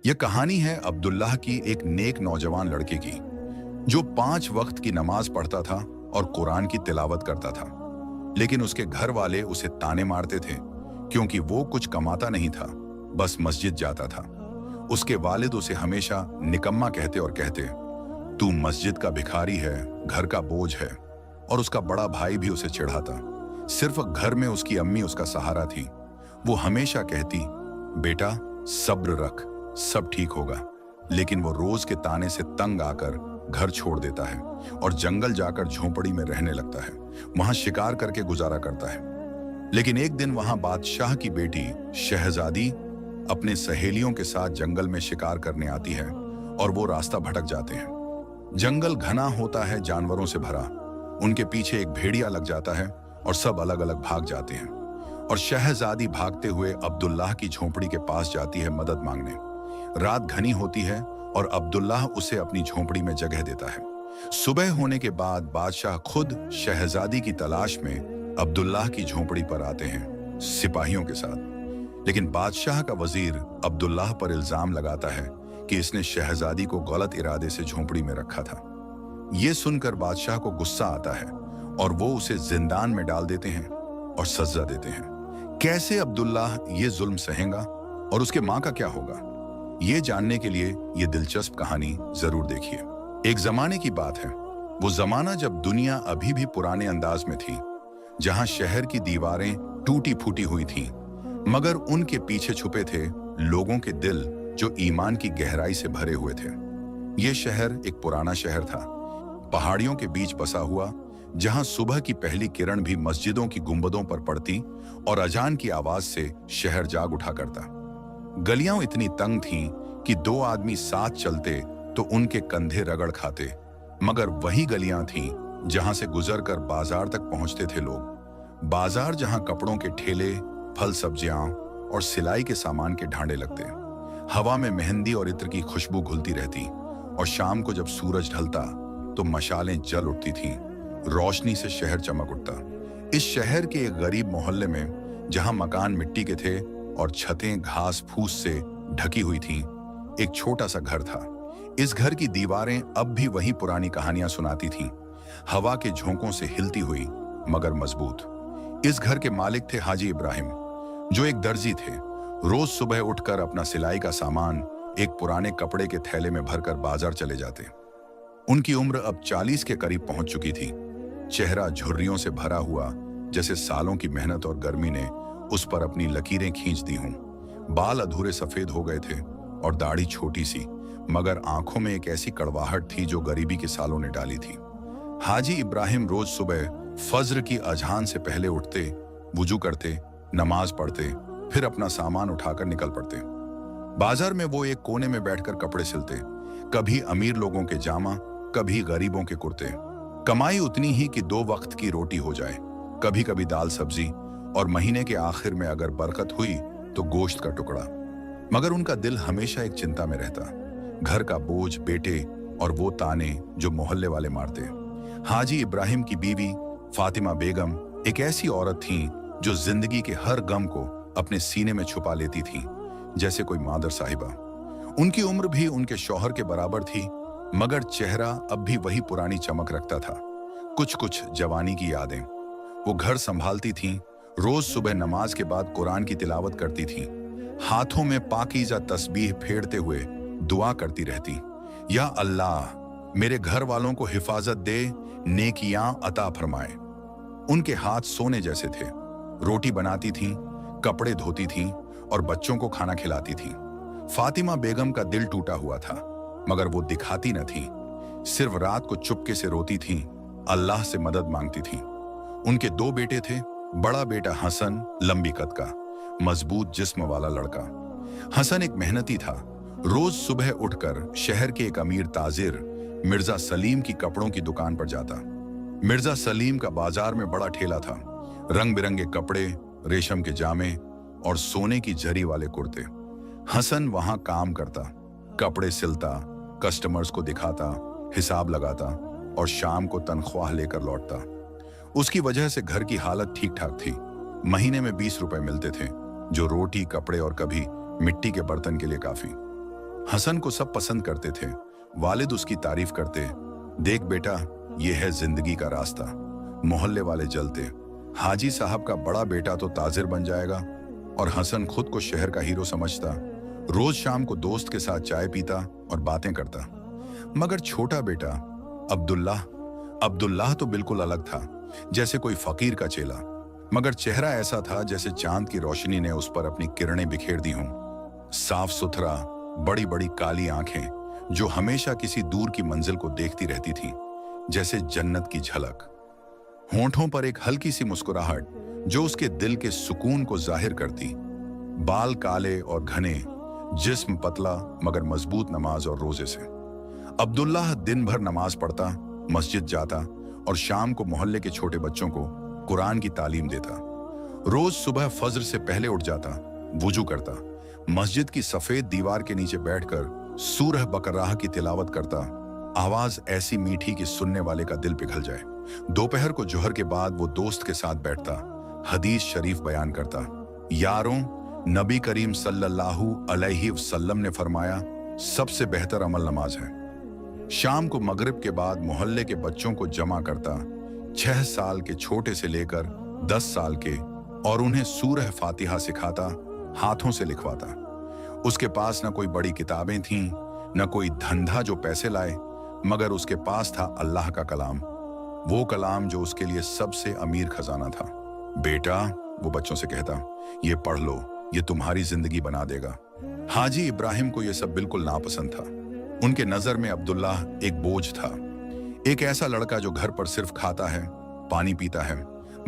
यह कहानी है अब्दुल्लाह की, एक नेक नौजवान लड़के की जो 5 वक्त की नमाज पढ़ता था और कुरान की तिलावत करता था। लेकिन उसके घर वाले उसे ताने मारते थे क्योंकि वो कुछ कमाता नहीं था, बस मस्जिद जाता था। उसके वालिद उसे हमेशा निकम्मा कहते और कहते, तू मस्जिद का भिखारी है, घर का बोझ है। और उसका बड़ा भाई भी उसे चिढ़ाता। सिर्फ घर में उसकी अम्मी उसका सहारा थी। वो हमेशा कहती, बेटा सब्र रख, सब ठीक होगा। लेकिन वो रोज के ताने से तंग आकर घर छोड़ देता है और जंगल जाकर झोपड़ी में रहने लगता है। वहां शिकार करके गुजारा करता है। लेकिन एक दिन वहां बादशाह की बेटी शहजादी अपने सहेलियों के साथ जंगल में शिकार करने आती है और वो रास्ता भटक जाते हैं। जंगल घना होता है, जानवरों से भरा। उनके पीछे एक भेड़िया लग जाता है और सब अलग अलग भाग जाते हैं। और शहजादी भागते हुए अब्दुल्लाह की झोपड़ी के पास जाती है मदद मांगने। रात घनी होती है और अब्दुल्लाह उसे अपनी झोपड़ी में जगह देता है। सुबह होने के बाद बादशाह खुद शहजादी की तलाश में अब्दुल्लाह की झोपड़ी पर आते हैं सिपाहियों के साथ। लेकिन बादशाह का वजीर अब्दुल्लाह पर इल्जाम लगाता है कि इसने शहजादी को गलत इरादे से झोपड़ी में रखा था। ये सुनकर बादशाह को गुस्सा आता है और वो उसे जिंदान में डाल देते हैं और सजा देते हैं। कैसे अब्दुल्लाह ये जुल्म सहेगा और उसके माँ का क्या होगा, ये जानने के लिए ये दिलचस्प कहानी जरूर देखिए। एक जमाने की बात है, वो जमाना जब दुनिया अभी भी पुराने अंदाज में थी, जहां शहर की दीवारें टूटी फूटी हुई थीं, मगर उनके पीछे छुपे थे लोगों के दिल जो ईमान की गहराई से भरे हुए थे। ये शहर एक पुराना शहर था, पहाड़ियों के बीच बसा हुआ, जहां सुबह की पहली किरण भी मस्जिदों की गुंबदों पर पड़ती और अजान की आवाज से शहर जाग उठा करता। गलियां इतनी तंग थीं कि 2 आदमी साथ चलते तो उनके कंधे रगड़ खाते, मगर वही गलियां थीं जहां से गुजरकर बाजार तक पहुंचते थे लोग। बाजार जहां कपड़ों के ठेले, फल सब्जियां और सिलाई के सामान के ढांडे लगते। हवा में मेहंदी और इत्र की खुशबू घुलती रहती और शाम को जब सूरज ढलता तो मशालें जल उठती थीं, रोशनी से शहर चमक उठता। इस शहर के एक गरीब मोहल्ले में, जहां मकान मिट्टी के थे और छतें घास फूस से ढकी हुई थीं, एक छोटा सा घर था। इस घर की दीवारें अब भी वही पुरानी कहानियां सुनाती थीं, हवा के झोंकों से हिलती हुई मगर मजबूत। इस घर के मालिक थे हाजी इब्राहिम, जो एक दर्जी थे। रोज सुबह उठकर अपना सिलाई का सामान एक पुराने कपड़े के थैले में भरकर बाजार चले जाते। उनकी उम्र अब 40 के करीब पहुंच चुकी थी। चेहरा झुर्रियों से भरा हुआ, जैसे सालों की मेहनत और गर्मी ने उस पर अपनी लकीरें खींच दी हों। बाल अधूरे सफेद हो गए थे और दाढ़ी छोटी सी, मगर आंखों में एक ऐसी कड़वाहट थी जो गरीबी के सालों ने डाली थी। हाजी इब्राहिम रोज सुबह फज्र की अजान से पहले उठते, वुजू करते, नमाज पढ़ते, फिर अपना सामान उठाकर निकल पड़ते। बाजार में वो एक कोने में बैठकर कपड़े सिलते, कभी अमीर लोगों के जामा, कभी गरीबों के कुर्ते। कमाई उतनी ही कि 2 वक्त की रोटी हो जाए, कभी कभी दाल सब्जी, और महीने के आखिर में अगर बरकत हुई तो गोश्त का टुकड़ा। मगर उनका दिल हमेशा एक चिंता में रहता, घर का बोझ, बेटे और वो ताने जो मोहल्ले वाले मारते। हाजी इब्राहिम की बीवी फातिमा बेगम एक ऐसी औरत थी जो जिंदगी के हर गम को अपने सीने में छुपा लेती थी, जैसे कोई मादर साहिबा। उनकी उम्र भी उनके शौहर के बराबर थी, मगर चेहरा अब भी वही पुरानी चमक रखता था, कुछ कुछ जवानी की यादें। वो घर संभालती थीं, रोज सुबह नमाज के बाद कुरान की तिलावत करती थीं, हाथों में पाकीज़ा तस्बीह फेरते हुए दुआ करती रहती, या अल्लाह मेरे घर वालों को हिफाजत दे, नेकियां अता फरमाए। उनके हाथ सोने जैसे थे। रोटी बनाती थीं, कपड़े धोती थीं और बच्चों को खाना खिलाती थीं। फातिमा बेगम का दिल टूटा हुआ था, मगर वो दिखाती न थी। सिर्फ रात को चुपके से रोती थीं, अल्लाह से मदद मांगती थीं। उनके 2 बेटे थे। बड़ा बेटा हसन, लंबी कद का, मजबूत जिस्म वाला लड़का। हसन एक मेहनती था। रोज सुबह उठकर शहर के एक अमीर ताजिर मिर्जा सलीम की कपड़ों की दुकान पर जाता। मिर्जा सलीम का बाजार में बड़ा ठेला था। रंग बिरंगे कपड़े, रेशम के जामे और सोने की जरी वाले कुर्ते। हसन वहां काम करता, कपड़े सिलता, कस्टमर्स को दिखाता, हिसाब लगाता और शाम को तनख्वाह लेकर लौटता। उसकी वजह से घर की हालत ठीक ठाक थी। महीने में 20 रुपए मिलते थे, जो रोटी, कपड़े और कभी मिट्टी के बर्तन के लिए काफी। हसन को सब पसंद करते थे। वालिद उसकी तारीफ करते, देख बेटा, ये है जिंदगी का रास्ता। मोहल्ले वाले जलते, हाजी साहब का बड़ा बेटा तो ताजिर बन जाएगा। और हसन खुद को शहर का हीरो समझता। रोज शाम को दोस्त के साथ चाय पीता और बातें करता। मगर छोटा बेटा अब्दुल्लाह तो बिल्कुल अलग था, जैसे कोई फकीर का चेला। मगर चेहरा ऐसा था जैसे चांद की रोशनी ने उस पर अपनी किरणें बिखेर दी हों। साफ सुथरा, बड़ी बड़ी काली आंखें जो हमेशा किसी दूर की मंजिल को देखती रहती थीं, जैसे जन्नत की झलक। होंठों पर एक हल्की सी मुस्कुराहट जो उसके दिल के सुकून को जाहिर करती। बाल काले और घने, जिस्म पतला मगर मजबूत नमाज और रोजे से। अब्दुल्लाह दिन भर नमाज पढ़ता, मस्जिद जाता और शाम को मोहल्ले के छोटे बच्चों को कुरान की तालीम देता। रोज सुबह फज्र से पहले उठ जाता, वुजू करता, मस्जिद की सफेद दीवार के नीचे बैठकर सूरह बकराह की तिलावत करता। आवाज ऐसी मीठी कि सुनने वाले का दिल पिघल जाए। दोपहर को जोहर के बाद वो दोस्त के साथ बैठता, हदीस शरीफ बयान करता। यारों, नबी करीम सल्लल्लाहु अलैहि वसल्लम ने फरमाया, सबसे बेहतर अमल नमाज है। शाम को मगरिब के बाद मोहल्ले के बच्चों को जमा करता, 6 साल के छोटे से लेकर 10 साल के, और उन्हें सूरह फातिहा सिखाता, हाथों से लिखवाता। उसके पास न कोई बड़ी किताबें थीं, न कोई धंधा जो पैसे लाए, मगर उसके पास था अल्लाह का कलाम। वो कलाम जो उसके लिए सबसे अमीर खजाना था। बेटा, वो बच्चों से कहता, ये पढ़ लो, ये तुम्हारी जिंदगी बना देगा। हाजी इब्राहिम को ये सब बिल्कुल नापसंद था। उनके नजर में अब्दुल्लाह एक बोझ था, एक ऐसा लड़का जो घर पर सिर्फ खाता है, पानी पीता है,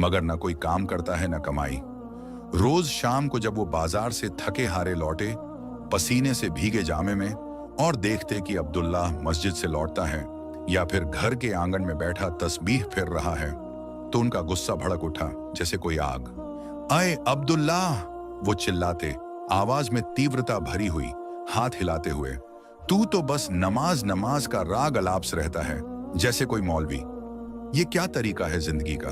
मगर न कोई काम करता है न कमाई। रोज शाम को जब वो बाजार से थके हारे लौटे, पसीने से भीगे जामे में, और देखते कि अब्दुल्लाह मस्जिद से लौटता है या फिर घर के आंगन में बैठा तस्बीह फिर रहा है, तो उनका गुस्सा भड़क उठा जैसे कोई आग। अय अब्दुल्लाह, वो चिल्लाते, आवाज में तीव्रता भरी हुई, हाथ हिलाते हुए, तू तो बस नमाज नमाज का राग अलाप्स रहता है, जैसे कोई मौलवी। ये क्या तरीका है जिंदगी का?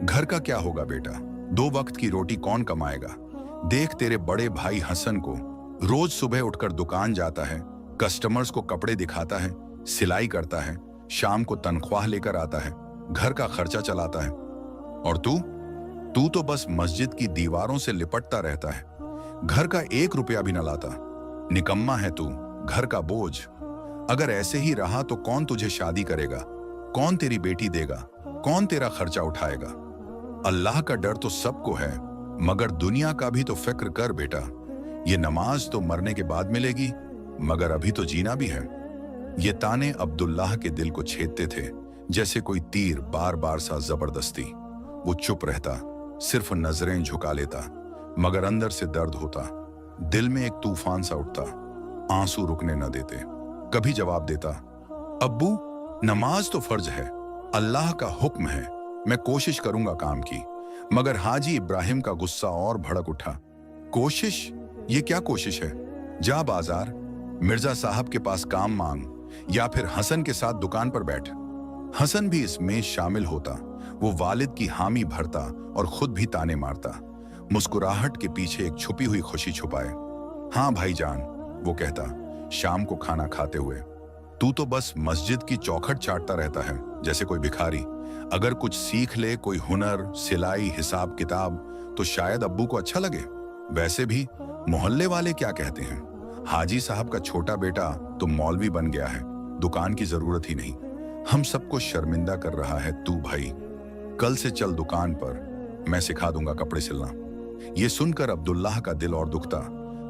घर का क्या होगा बेटा? 2 वक्त की रोटी कौन कमाएगा? देख तेरे बड़े भाई हसन को, रोज सुबह उठकर दुकान जाता है, कस्टमर्स को कपड़े दिखाता है, सिलाई करता है, शाम को तनख्वाह लेकर आता है, घर का खर्चा चलाता है। और तू तो बस मस्जिद की दीवारों से लिपटता रहता है, घर का 1 रुपया भी न लाता। निकम्मा है तू, घर का बोझ। अगर ऐसे ही रहा तो कौन तुझे शादी करेगा? कौन तेरी बेटी देगा? कौन तेरा खर्चा उठाएगा? अल्लाह का डर तो सबको है, मगर दुनिया का भी तो फिक्र कर बेटा। ये नमाज तो मरने के बाद मिलेगी, मगर अभी तो जीना भी है। ये ताने अब्दुल्लाह के दिल को छेदते थे, जैसे कोई तीर बार बार सा जबरदस्ती। वो चुप रहता, सिर्फ नजरें झुका लेता, मगर अंदर से दर्द होता। दिल में एक तूफान सा उठता, आंसू रुकने न देते। कभी जवाब देता, अब्बू, नमाज तो फर्ज है, अल्लाह का हुक्म है, मैं कोशिश करूंगा काम की। मगर हाजी इब्राहिम का गुस्सा और भड़क उठा। कोशिश? ये क्या कोशिश है? जा बाजार, मिर्जा साहब के पास काम मांग, या फिर हसन के साथ दुकान पर बैठ। हसन भी इसमें शामिल होता। वो वालिद की हामी भरता और खुद भी ताने मारता, मुस्कुराहट के पीछे एक छुपी हुई खुशी छुपाए। हाँ भाईजान, वो कहता शाम को खाना खाते हुए, तू तो बस मस्जिद की चौखट चाटता रहता है जैसे कोई भिखारी। अगर कुछ सीख ले, कोई हुनर, सिलाई, हिसाब किताब, तो शायद अब्बू को अच्छा लगे। वैसे भी मोहल्ले वाले क्या कहते हैं, हाजी साहब का छोटा बेटा तो मौलवी बन गया है, दुकान की जरूरत ही नहीं। हम सबको शर्मिंदा कर रहा है तू भाई। कल से चल दुकान पर, मैं सिखा दूंगा कपड़े सिलना। ये सुनकर अब्दुल्लाह का दिल और दुखता,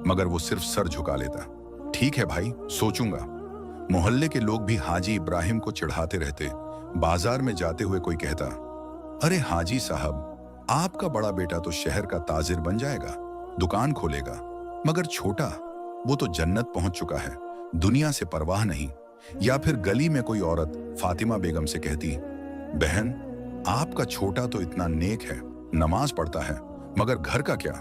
मगर वो सिर्फ सर झुका लेता। ठीक है भाई, सोचूंगा। मोहल्ले के लोग भी हाजी इब्राहिम को चिढ़ाते रहते। बाजार में जाते हुए कोई कहता, अरे हाजी साहब, आपका बड़ा बेटा तो शहर का ताजिर बन जाएगा, दुकान खोलेगा, मगर छोटा, वो तो जन्नत पहुंच चुका है, दुनिया से परवाह नहीं। या फिर गली में कोई औरत फातिमा बेगम से कहती, बहन, आपका छोटा तो इतना नेक है, नमाज पढ़ता है, मगर घर का क्या?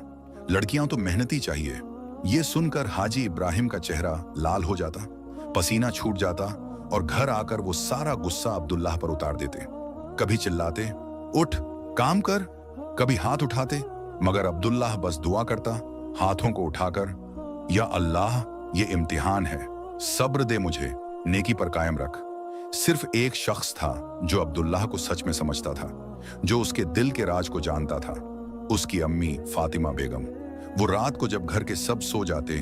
लड़कियां तो मेहनती चाहिए। ये सुनकर हाजी इब्राहिम का चेहरा लाल हो जाता, पसीना छूट जाता, और घर आकर वो सारा गुस्सा अब्दुल्लाह पर उतार देते। कभी चिल्लाते, उठ काम कर, कभी हाथ उठाते, मगर अब्दुल्लाह बस दुआ करता, हाथों को उठाकर, या अल्लाह, ये इम्तिहान है, सब्र दे मुझे, नेकी पर कायम रख। सिर्फ एक शख्स था जो अब्दुल्लाह को सच में समझता था, जो उसके दिल के राज को जानता था, उसकी अम्मी फातिमा बेगम। वो रात को जब घर के सब सो जाते,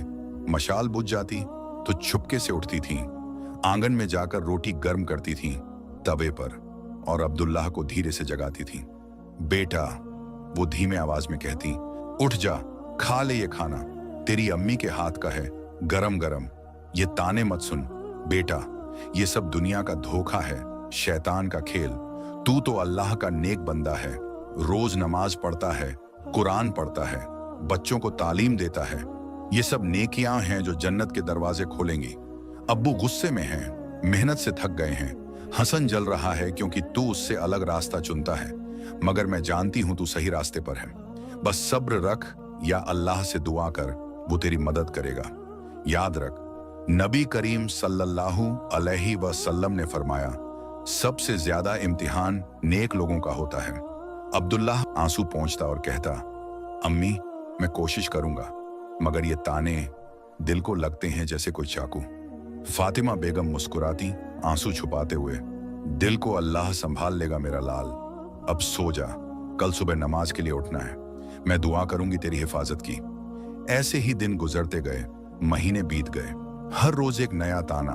मशाल बुझ जाती तो छुपके से उठती थीं, आंगन में जाकर रोटी गर्म करती थीं तवे पर, और अब्दुल्लाह को धीरे से जगाती थीं। बेटा, वो धीमे आवाज में कहती, उठ जा, खा ले ये खाना, तेरी अम्मी के हाथ का है, गरम गरम। ये ताने मत सुन बेटा, ये सब दुनिया का धोखा है, शैतान का खेल। तू तो अल्लाह का नेक बंदा है, रोज नमाज पढ़ता है, कुरान पढ़ता है, बच्चों को तालीम देता है। ये सब नेकियां हैं जो जन्नत के दरवाजे खोलेंगी। अब्बू गुस्से में हैं, मेहनत से थक गए हैं, हसन जल रहा है क्योंकि तू उससे अलग रास्ता चुनता है, मगर मैं जानती हूं तू सही रास्ते पर है। बस सब्र रख या अल्लाह से दुआ कर, वो तेरी मदद करेगा। याद रख, नबी करीम सल्लल्लाहु अलैहि वसल्लम ने फरमाया, सबसे ज्यादा इम्तिहान नेक लोगों का होता है। अब्दुल्लाह आंसू पोंछता और कहता, अम्मी, मैं कोशिश करूंगा, मगर ये ताने दिल को लगते हैं जैसे कोई चाकू। फातिमा बेगम मुस्कुराती, आंसू छुपाते हुए, दिल को अल्लाह संभाल लेगा मेरा लाल, अब सो जा, कल सुबह नमाज के लिए उठना है, मैं दुआ करूंगी तेरी हिफाजत की। ऐसे ही दिन गुजरते गए, महीने बीत गए, हर रोज एक नया ताना,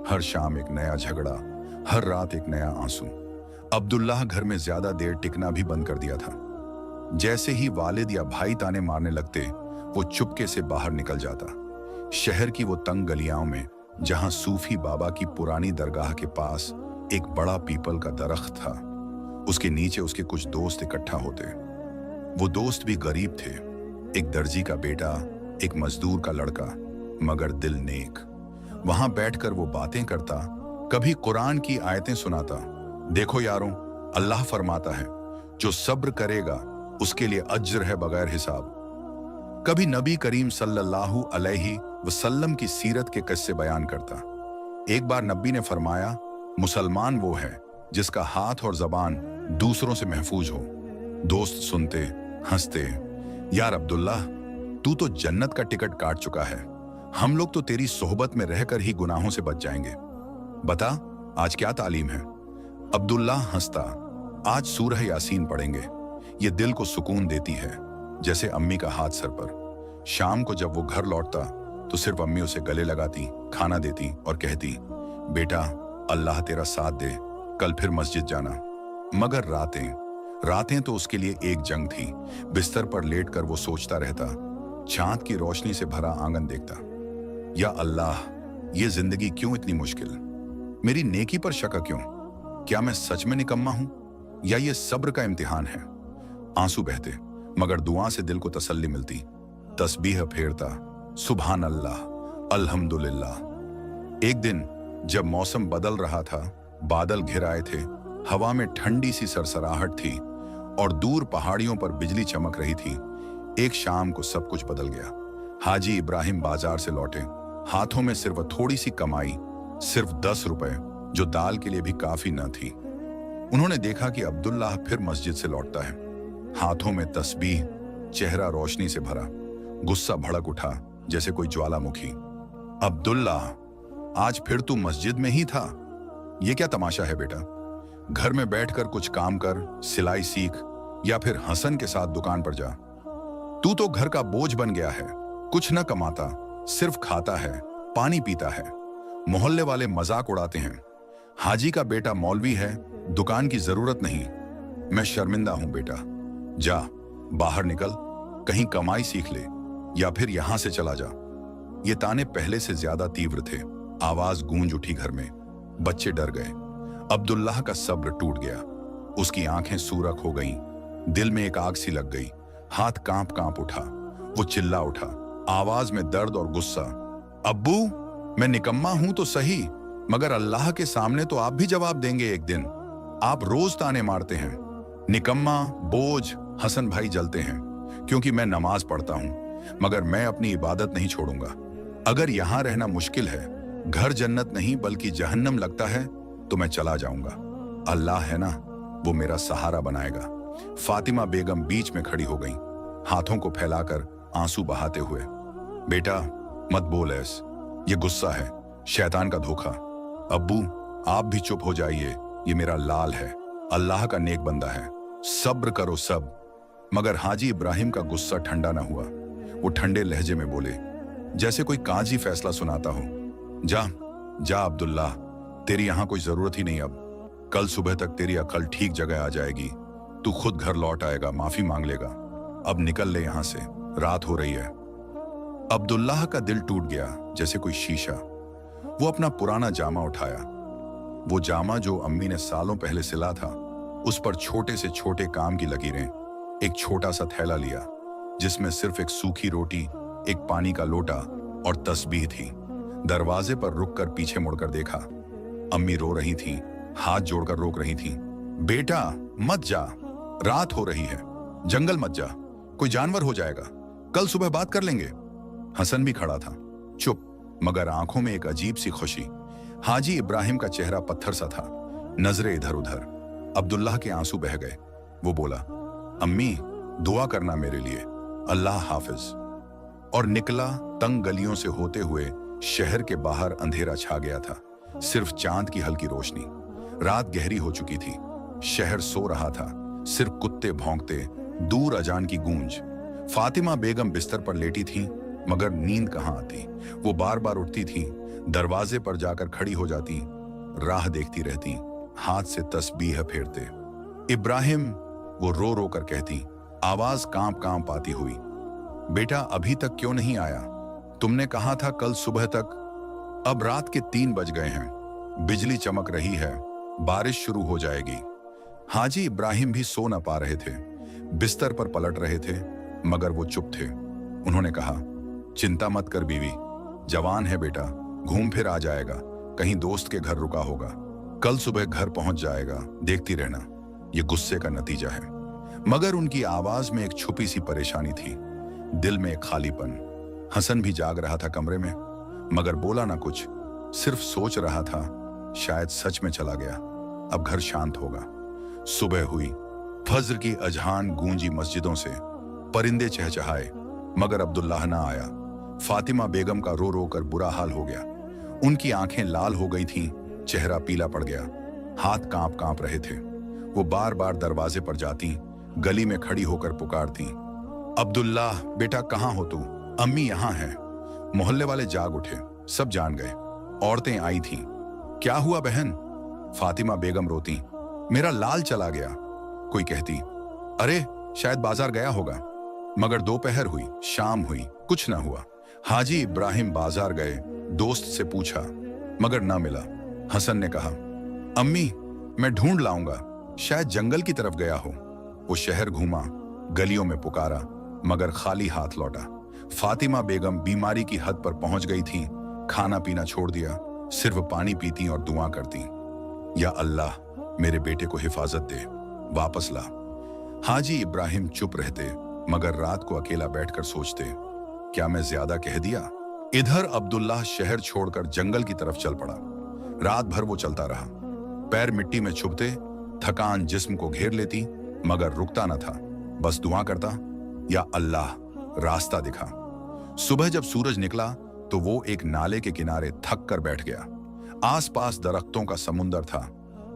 हर शाम एक नया झगड़ा, हर रात एक नया आंसू। अब्दुल्लाह घर में ज्यादा देर टिकना भी बंद कर दिया था। जैसे ही वालिद या भाई ताने मारने लगते, वो चुपके से बाहर निकल जाता। शहर की वो तंग गलियां में, जहां सूफी बाबा की पुरानी दरगाह के पास एक बड़ा पीपल का दरख्त था, उसके नीचे उसके कुछ दोस्त इकट्ठा होते। वो दोस्त भी गरीब थे, एक दर्जी का बेटा, एक मजदूर का लड़का, मगर दिल नेक। वहां बैठकर वो बातें करता, कभी कुरान की आयतें सुनाता। देखो यारों, अल्लाह फरमाता है, जो सब्र करेगा उसके लिए अज्र है बगैर हिसाब। कभी नबी करीम सल्लल्लाहु अलैहि वसल्लम की सीरत के किस्से बयान करता। एक बार नबी ने फरमाया, मुसलमान वो है जिसका हाथ और जबान दूसरों से महफूज हो। दोस्त सुनते, हंसते, यार अब्दुल्लाह, तू तो जन्नत का टिकट काट चुका है, हम लोग तो तेरी सोहबत में रहकर ही गुनाहों से बच जाएंगे। बता, आज क्या तालीम है? अब्दुल्लाह हंसता, आज सूरह यासीन पढ़ेंगे, ये दिल को सुकून देती है, जैसे अम्मी का हाथ सर पर। शाम को जब वो घर लौटता तो सिर्फ अम्मी उसे गले लगाती, खाना देती और कहती, बेटा, अल्लाह तेरा साथ दे, कल फिर मस्जिद जाना। मगर रातें तो उसके लिए एक जंग थी। बिस्तर पर लेटकर वो सोचता रहता, चांद की रोशनी से भरा आंगन देखता, या अल्लाह, ये जिंदगी क्यों इतनी मुश्किल? मेरी नेकी पर शक क्यों? क्या मैं सच में निकम्मा हूं, या ये सब्र का इम्तिहान है? आंसू बहते, मगर दुआ से दिल को तसल्ली मिलती। तस्बीह फेरता, सुभान अल्लाह, अल्हम्दुलिल्लाह। एक दिन जब मौसम बदल रहा था, बादल घिर आए थे, हवा में ठंडी सी सरसराहट थी और दूर पहाड़ियों पर बिजली चमक रही थी, एक शाम को सब कुछ बदल गया। हाजी इब्राहिम बाजार से लौटे, हाथों में सिर्फ थोड़ी सी कमाई, सिर्फ 10 रुपए, जो दाल के लिए भी काफी न थी। उन्होंने देखा कि अब्दुल्लाह फिर मस्जिद से लौटता है, हाथों में तस्बीह, चेहरा रोशनी से भरा। गुस्सा भड़क उठा जैसे कोई ज्वालामुखी। अब्दुल्लाह, आज फिर तू मस्जिद में ही था? ये क्या तमाशा है बेटा? घर में बैठकर कुछ काम कर, सिलाई सीख, या फिर हसन के साथ दुकान पर जा। तू तो घर का बोझ बन गया है, कुछ न कमाता, सिर्फ खाता है, पानी पीता है। मोहल्ले वाले मजाक उड़ाते हैं, हाजी का बेटा मौलवी है, दुकान की जरूरत नहीं। मैं शर्मिंदा हूं बेटा, जा बाहर निकल, कहीं कमाई सीख ले, या फिर यहां से चला जा। ये ताने पहले से ज्यादा तीव्र थे। आवाज गूंज उठी घर में, बच्चे डर गए। अब्दुल्लाह का सब्र टूट गया, उसकी आंखें सूरख हो गईं, दिल में एक आग सी लग गई, हाथ कांप कांप उठा। वो चिल्ला उठा, आवाज में दर्द और गुस्सा, अब्बू, मैं निकम्मा हूं तो सही, मगर अल्लाह के सामने तो आप भी जवाब देंगे एक दिन। आप रोज ताने मारते हैं, निकम्मा, बोझ। हसन भाई जलते हैं, क्योंकि मैं नमाज पढ़ता हूं, मगर मैं अपनी इबादत नहीं छोड़ूंगा। अगर यहां रहना मुश्किल है, घर जन्नत नहीं बल्कि जहन्नम लगता है, तो मैं चला जाऊंगा। अल्लाह है ना, वो मेरा सहारा बनाएगा। फातिमा बेगम बीच में खड़ी हो गई, हाथों को फैलाकर आंसू बहाते हुए, बेटा मत बोल ऐस, ये गुस्सा है, शैतान का धोखा। अब्बू, आप भी चुप हो जाइए, ये मेरा लाल है, अल्लाह का नेक बंदा है, सब्र करो सब। मगर हाजी इब्राहिम का गुस्सा ठंडा ना हुआ। वो ठंडे लहजे में बोले, जैसे कोई काजी फैसला सुनाता हो, जा जा अब्दुल्ला, तेरी यहां कोई जरूरत ही नहीं अब। कल सुबह तक तेरी अकल ठीक जगह आ जाएगी, तू खुद घर लौट आएगा, माफी मांग लेगा। अब निकल ले यहां से, रात हो रही है। अब्दुल्लाह का दिल टूट गया जैसे कोई शीशा। वो अपना पुराना जामा उठाया, वो जामा जो अम्मी ने सालों पहले सिला था, उस पर छोटे से छोटे काम की लकीरें, एक छोटा सा थैला लिया जिसमें सिर्फ एक सूखी रोटी, एक पानी का लोटा और तस्बीह थी। दरवाजे पर रुककर पीछे मुड़कर देखा। अम्मी रो रही थीं, हाथ जोड़कर रोक रही थीं। बेटा मत जा, रात हो रही है, जंगल मत जा, कोई जानवर हो जाएगा, कल सुबह बात कर लेंगे। हसन भी खड़ा था, चुप, मगर आंखों में एक अजीब सी खुशी। हाजी इब्राहिम का चेहरा पत्थर सा था, नजरें इधर उधर। अब्दुल्लाह के आंसू बह गए। वो बोला, अम्मी दुआ करना मेरे लिए, अल्लाह हाफिज। और निकला। तंग गलियों से होते हुए शहर के बाहर अंधेरा छा गया था, सिर्फ चांद की हल्की रोशनी। रात गहरी हो चुकी थी, शहर सो रहा था, सिर्फ कुत्ते भौंकते, दूर अजान की गूंज। फातिमा बेगम बिस्तर पर लेटी थी, मगर नींद कहाँ आती। वो बार बार उठती थी, दरवाजे पर जाकर खड़ी हो जाती, राह देखती रहती, हाथ से तस्बीह फेरते। इब्राहिम, वो रो रो कर कहती, आवाज कांप कांप आती हुई, बेटा अभी तक क्यों नहीं आया? तुमने कहा था कल सुबह तक। अब रात के 3 बज गए हैं, बिजली चमक रही है, बारिश शुरू हो जाएगी। हाजी इब्राहिम भी सो न पा रहे थे, बिस्तर पर पलट रहे थे, मगर वो चुप थे। उन्होंने कहा, चिंता मत कर बीवी, जवान है बेटा, घूम फिर आ जाएगा, कहीं दोस्त के घर रुका होगा, कल सुबह घर पहुंच जाएगा, देखती रहना। ये गुस्से का नतीजा है। मगर उनकी आवाज में एक छुपी सी परेशानी थी, दिल में एक खालीपन। हसन भी जाग रहा था कमरे में, मगर बोला ना कुछ, सिर्फ सोच रहा था, शायद सच में चला गया, अब घर शांत होगा। सुबह हुई, फज्र की अजहान गूंजी मस्जिदों से, परिंदे चहचहाए, मगर अब्दुल्लाह ना आया। फातिमा बेगम का रो रो कर बुरा हाल हो गया, उनकी आंखें लाल हो गई थीं, चेहरा पीला पड़ गया, हाथ कांप कांप रहे थे। वो बार बार दरवाजे पर जाती, गली में खड़ी होकर पुकारती, अब्दुल्लाह बेटा कहाँ हो तू? अम्मी यहाँ हैं। मोहल्ले वाले जाग उठे, सब जान गए। औरतें आई थीं। क्या हुआ बहन? फातिमा बेगम रोती, मेरा लाल चला गया। कोई कहती, अरे शायद बाजार गया होगा। मगर दोपहर हुई, शाम हुई, कुछ ना हुआ। हाजी इब्राहिम बाजार गए, दोस्त से पूछा, मगर ना मिला। हसन ने कहा, अम्मी मैं ढूंढ लाऊंगा, शायद जंगल की तरफ गया हो। वो शहर घूमा, गलियों में पुकारा, मगर खाली हाथ लौटा। फातिमा बेगम बीमारी की हद पर पहुंच गई थी, खाना पीना छोड़ दिया, सिर्फ पानी पीती और दुआ करती, या अल्लाह मेरे बेटे को हिफाजत दे, वापस ला। हाजी इब्राहिम चुप रहते, मगर रात को अकेला बैठकर सोचते, क्या मैं ज्यादा कह दिया? इधर अब्दुल्लाह शहर छोड़कर जंगल की तरफ चल पड़ा। रात भर वो चलता रहा, पैर मिट्टी में छुपते, थकान जिस्म को घेर लेती, मगर रुकता न था, बस दुआ करता, या अल्लाह रास्ता दिखा। सुबह जब सूरज निकला तो वो एक नाले के किनारे थक कर बैठ गया। आसपास दरख्तों का समुंदर था,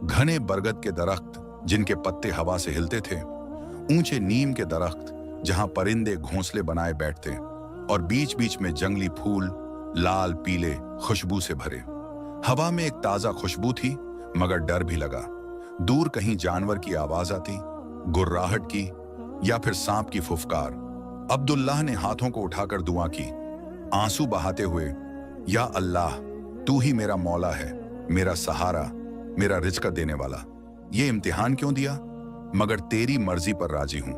घने बरगद के दरख्त जिनके पत्ते हवा से हिलते थे, ऊंचे नीम के दरख्त जहां परिंदे घोंसले बनाए बैठते, और बीच बीच में जंगली फूल लाल पीले खुशबू से भरे। हवा में एक ताजा खुशबू थी, मगर डर भी लगा। दूर कहीं जानवर की आवाज आती, गुर्राहट की, या फिर सांप की फुफकार। अब्दुल्लाह ने हाथों को उठाकर दुआ की, आंसू बहाते हुए, या अल्लाह तू ही मेरा मौला है, मेरा सहारा, मेरा रिज़्क देने वाला। ये इम्तिहान क्यों दिया? मगर तेरी मर्जी पर राजी हूं,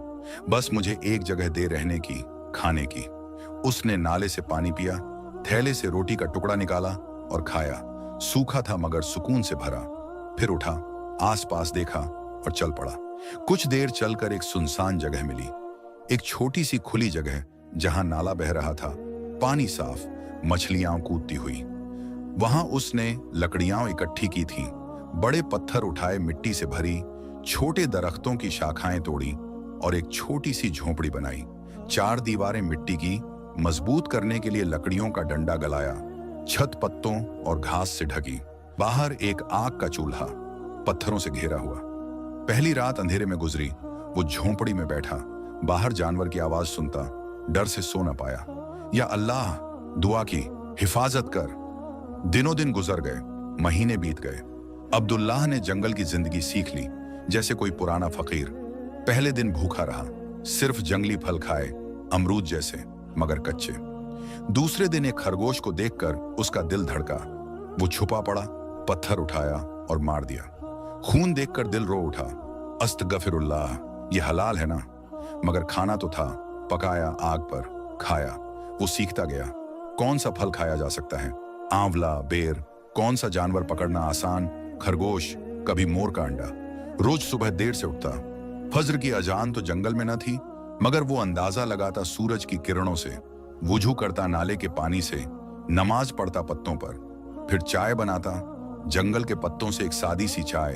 बस मुझे एक जगह दे रहने की, खाने की। उसने नाले से पानी पिया, थैले से रोटी का टुकड़ा निकाला और खाया। सूखा था मगर सुकून से भरा। फिर उठा, आसपास देखा और चल पड़ा। कुछ देर चलकर एक सुनसान जगह मिली, एक छोटी सी खुली जगह जहां नाला बह रहा था, पानी साफ, मछलियां कूदती हुई। वहां उसने लकड़ियां इकट्ठी की थीं, बड़े पत्थर उठाए, मिट्टी से भरी, छोटे दरख्तों की शाखाएं तोड़ी और एक छोटी सी झोंपड़ी बनाई। 4 दीवारें मिट्टी की, मजबूत करने के लिए लकड़ियों का डंडा गलाया। छत पत्तों और घास से ढकी। बाहर एक आग का चूल्हा पत्थरों से घेरा हुआ। पहली रात अंधेरे में गुजरी। वो झोंपड़ी में बैठा, बाहर जानवर की आवाज सुनता, डर से सो न पाया। या अल्लाह, दुआ की, हिफाजत कर। दिनों दिन गुजर गए, महीने बीत गए। अब्दुल्लाह ने जंगल की जिंदगी सीख ली जैसे कोई पुराना फकीर। पहले दिन भूखा रहा, सिर्फ जंगली फल खाए, अमरूद जैसे मगर कच्चे। दूसरे दिन एक खरगोश को देखकर उसका दिल धड़का। वो छुपा पड़ा, पत्थर उठाया और मार दिया। खून देखकर दिल रो उठा। अस्तगफिरुल्लाह, ये हलाल है ना? मगर खाना तो था, पकाया आग पर, खाया। वो सीखता गया कौन सा फल खाया जा सकता है, आंवला, बेर। कौन सा जानवर पकड़ना आसान, खरगोश, कभी मोर का अंडा। रोज सुबह देर से उठता। फज्र की अजान तो जंगल में न थी, मगर वो अंदाजा लगाता सूरज की किरणों से, वुजू करता नाले के पानी से, नमाज पढ़ता पत्तों पर, फिर चाय बनाता जंगल के पत्तों से, एक सादी सी चाय,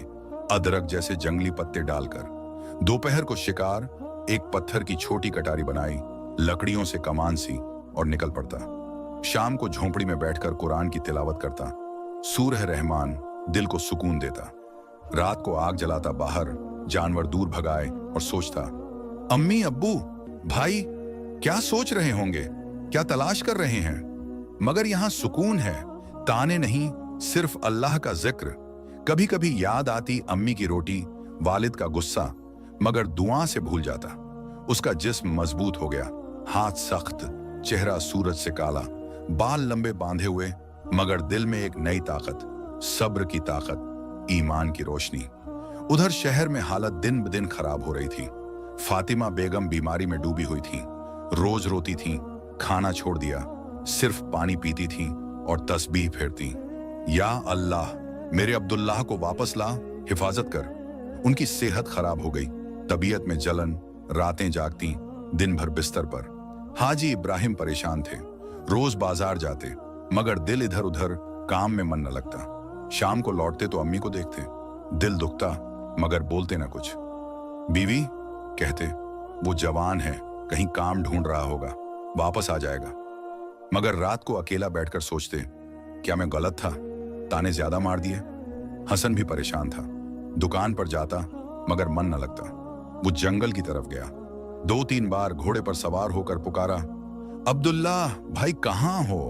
अदरक जैसे जंगली पत्ते डालकर। दोपहर को शिकार, एक पत्थर की छोटी कटारी बनाई, लकड़ियों से कमान सी, और निकल पड़ता। शाम को झोंपड़ी में बैठकर कुरान की तिलावत करता। सूरह रहमान दिल को सुकून देता। रात को आग जलाता, बाहर जानवर दूर भगाए, और सोचता, अम्मी, अब्बू, भाई क्या सोच रहे होंगे, क्या तलाश कर रहे हैं? मगर यहां सुकून है, ताने नहीं, सिर्फ अल्लाह का जिक्र। कभी कभी याद आती अम्मी की रोटी, वालिद का गुस्सा, मगर दुआ से भूल जाता। उसका जिस्म मजबूत हो गया, हाथ सख्त, चेहरा सूरज से काला, बाल लंबे बांधे हुए, मगर दिल में एक नई ताकत, सब्र की ताकत, ईमान की रोशनी। उधर शहर में हालत दिन ब दिन खराब हो रही थी। फातिमा बेगम बीमारी में डूबी हुई थी, रोज रोती थी, खाना छोड़ दिया, सिर्फ पानी पीती थी और तस्बीह फेरती। या अल्लाह, मेरे अब्दुल्लाह को वापस ला, हिफाजत कर। उनकी सेहत खराब हो गई, तबीयत में जलन, रातें जागती, दिन भर बिस्तर पर। हाजी इब्राहिम परेशान थे, रोज बाजार जाते, मगर दिल इधर उधर, काम में मन न लगता। शाम को लौटते तो अम्मी को देखते, दिल दुखता, मगर बोलते ना कुछ। बीवी, कहते, वो जवान है, कहीं काम ढूंढ रहा होगा, वापस आ जाएगा। मगर रात को अकेला बैठकर सोचते, क्या मैं गलत था, ताने ज्यादा मार दिए? हसन भी परेशान था, दुकान पर जाता, मगर मन न लगता। वो जंगल की तरफ गया, 2-3 बार घोड़े पर सवार होकर पुकारा, अब्दुल्लाह भाई कहाँ हो?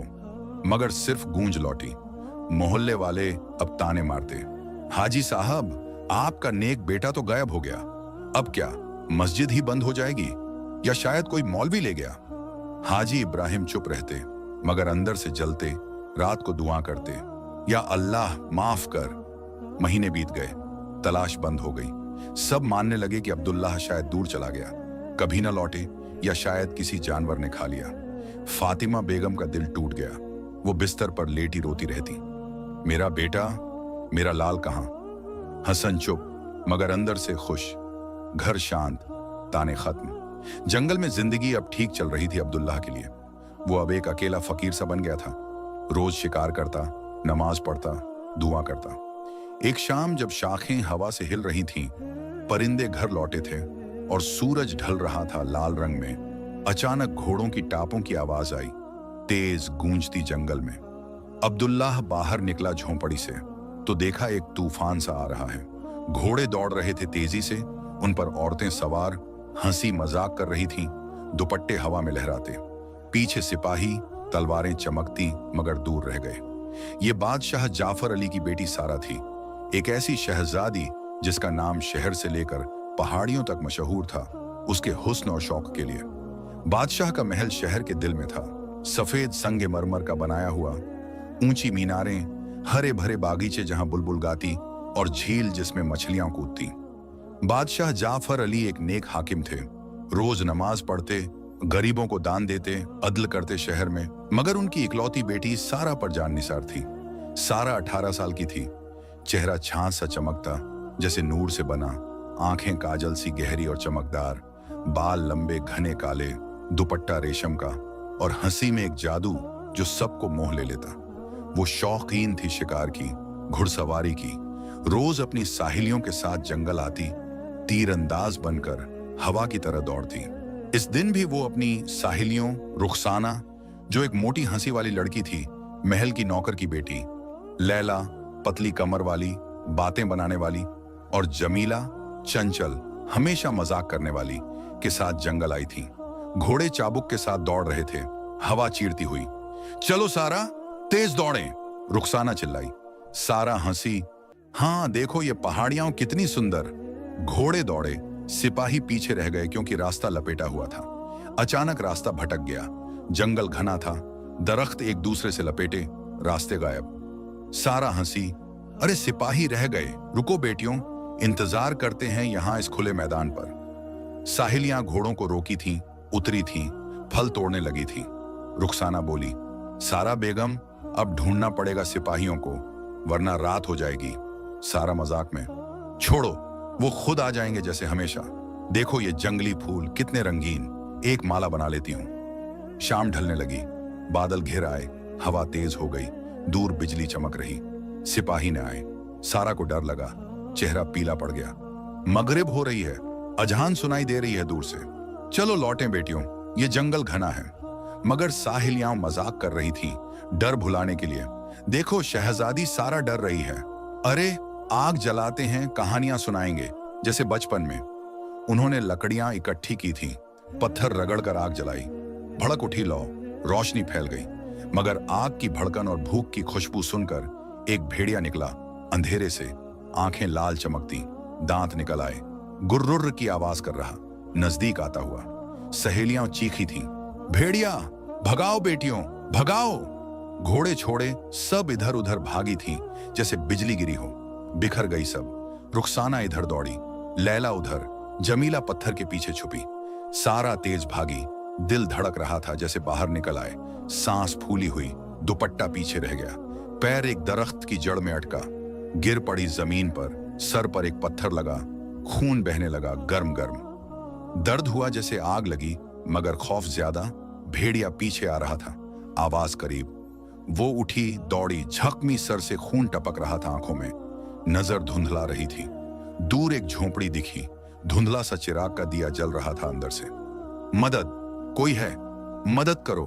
मगर सिर्फ गूंज लौटी। मोहल्ले वाले अब ताने मारते, हाजी साहब, आपका नेक बेटा तो गायब हो गया, अब क्या मस्जिद ही बंद हो जाएगी, या शायद कोई मौलवी ले गया? हाजी इब्राहिम चुप रहते, मगर अंदर से जलते, रात को दुआ करते, या अल्लाह माफ कर। महीने बीत गए, तलाश बंद हो गई। सब मानने लगे कि अब्दुल्लाह शायद दूर चला गया, कभी ना लौटे, या शायद किसी जानवर ने खा लिया। फातिमा बेगम का दिल टूट गया, वो बिस्तर पर लेटी रोती रहती, मेरा बेटा, मेरा लाल कहाँ? हसन चुप, मगर अंदर से खुश। घर शांत, ताने खत्म। जंगल में जिंदगी अब ठीक चल रही थी अब्दुल्लाह के लिए। वो अब एक अकेला फकीर सा बन गया था, रोज शिकार करता, नमाज पढ़ता, दुआ करता। एक शाम जब शाखें हवा से हिल रही थीं, परिंदे घर लौटे थे और सूरज ढल रहा था लाल रंग में, अचानक घोड़ों की टापों की आवाज आई, तेज गूंजती जंगल में। अब्दुल्लाह बाहर निकला झोंपड़ी से तो देखा एक तूफान सा आ रहा है। घोड़े दौड़ रहे थे तेजी से, उन पर औरतें सवार हंसी मजाक कर रही थीं, दुपट्टे हवा में लहराते। पीछे सिपाही, तलवारें चमकती, मगर दूर रह गए। ये बादशाह जाफर अली की बेटी सारा थी, एक ऐसी शहजादी जिसका नाम शहर से लेकर पहाड़ियों तक मशहूर था उसके हुस्न और शौक के लिए। बादशाह का महल शहर के दिल में था, सफेद संगे मरमर का बनाया हुआ, ऊंची मीनारें, हरे भरे बागीचे जहां बुलबुल गाती और झील जिसमें मछलियां कूदती। बादशाह जाफर अली एक नेक हाकिम थे, रोज नमाज पढ़ते, गरीबों को दान देते, अदल करते शहर में। मगर उनकी इकलौती बेटी सारा पर जान निसार थी। सारा 18 साल की थी, चेहरा छाछ सा चमकता जैसे नूर से बना, आंखें काजल सी गहरी और चमकदार, बाल लंबे घने काले, दुपट्टा रेशम का, और हंसी में एक जादू जो सबको मोह ले लेता। वो शौकीन थी शिकार की, घुड़सवारी की, रोज अपनी साहेलियों के साथ जंगल आती, तीरंदाज बनकर हवा की तरह दौड़ती। इस दिन भी वो अपनी साहेलियों रुखसाना, जो एक मोटी हंसी वाली लड़की थी, महल की नौकर की बेटी लैला, पतली कमर वाली, बातें बनाने वाली, और जमीला, चंचल, हमेशा मजाक करने वाली के साथ जंगल आई थी। घोड़े चाबुक के साथ दौड़ रहे थे, हवा चीरती हुई। चलो सारा, तेज दौड़ें, रुखसाना चिल्लाई। सारा हंसी। हाँ देखो ये पहाड़ियां कितनी सुंदर। घोड़े दौड़े, सिपाही पीछे रह गए क्योंकि रास्ता लपेटा हुआ था। अचानक रास्ता भटक गया। जंगल घना था, दरख्त एक दूसरे से लपेटे, रास्ते गायब। सारा हंसी। अरे सिपाही रह गए, रुको बेटियों, इंतजार करते हैं यहां इस खुले मैदान पर। साहिलियां घोड़ों को रोकी थीं, उतरी थीं, फल तोड़ने लगी थीं। रुखसाना बोली, सारा बेगम, अब ढूंढना पड़ेगा सिपाहियों को, वरना रात हो जाएगी। सारा मजाक में, छोड़ो, वो खुद आ जाएंगे जैसे हमेशा। देखो ये जंगली फूल कितने रंगीन, एक माला बना लेती हूं। शाम ढलने लगी, बादल घिर आए, हवा तेज हो गई, दूर बिजली चमक रही। सिपाही ने आए। सारा को डर लगा, चेहरा पीला पड़ गया। मगरिब हो रही है, अजान सुनाई दे रही है दूर से। चलो लौटें बेटियों, ये जंगल घना है। मगर साहिलियां मजाक कर रही थी, डर भुलाने के लिए। देखो शहजादी सारा डर रही है। अरे आग जलाते हैं, कहानियां सुनाएंगे जैसे बचपन में। उन्होंने लकड़ियां इकट्ठी की थीं, पत्थर रगड़ कर आग जलाई। भड़क उठी लौ, रोशनी फैल गई। मगर आग की भड़कन और भूख की खुशबू सुनकर एक भेड़िया निकला अंधेरे से, आंखें लाल चमकती, दांत निकल आए, गुर्रुर्र की आवाज कर रहा, नजदीक आता हुआ। सहेलियां चीखी थीं, भेड़िया, भगाओ बेटियों, भगाओ। घोड़े छोड़े सब इधर उधर भागी थीं जैसे बिजली गिरी हो। बिखर गई सब। रुखसाना इधर दौड़ी, लैला उधर, जमीला पत्थर के पीछे छुपी। सारा तेज भागी, दिल धड़क रहा था जैसे बाहर निकल आए। सांस फूली हुई, दुपट्टा पीछे रह गया। पैर एक दरख्त की जड़ में अटका, गिर पड़ी जमीन पर। सर पर एक पत्थर लगा, खून बहने लगा गर्म गर्म। दर्द हुआ जैसे आग लगी, मगर खौफ ज्यादा। भेड़िया पीछे आ रहा था, आवाज करीब। वो उठी, दौड़ी, झकमी सर से खून टपक रहा था आंखों में। नजर धुंधला रही थी। दूर एक झोंपड़ी दिखी, धुंधला सा चिराग का दिया जल रहा था अंदर से। मदद, कोई है, मदद करो,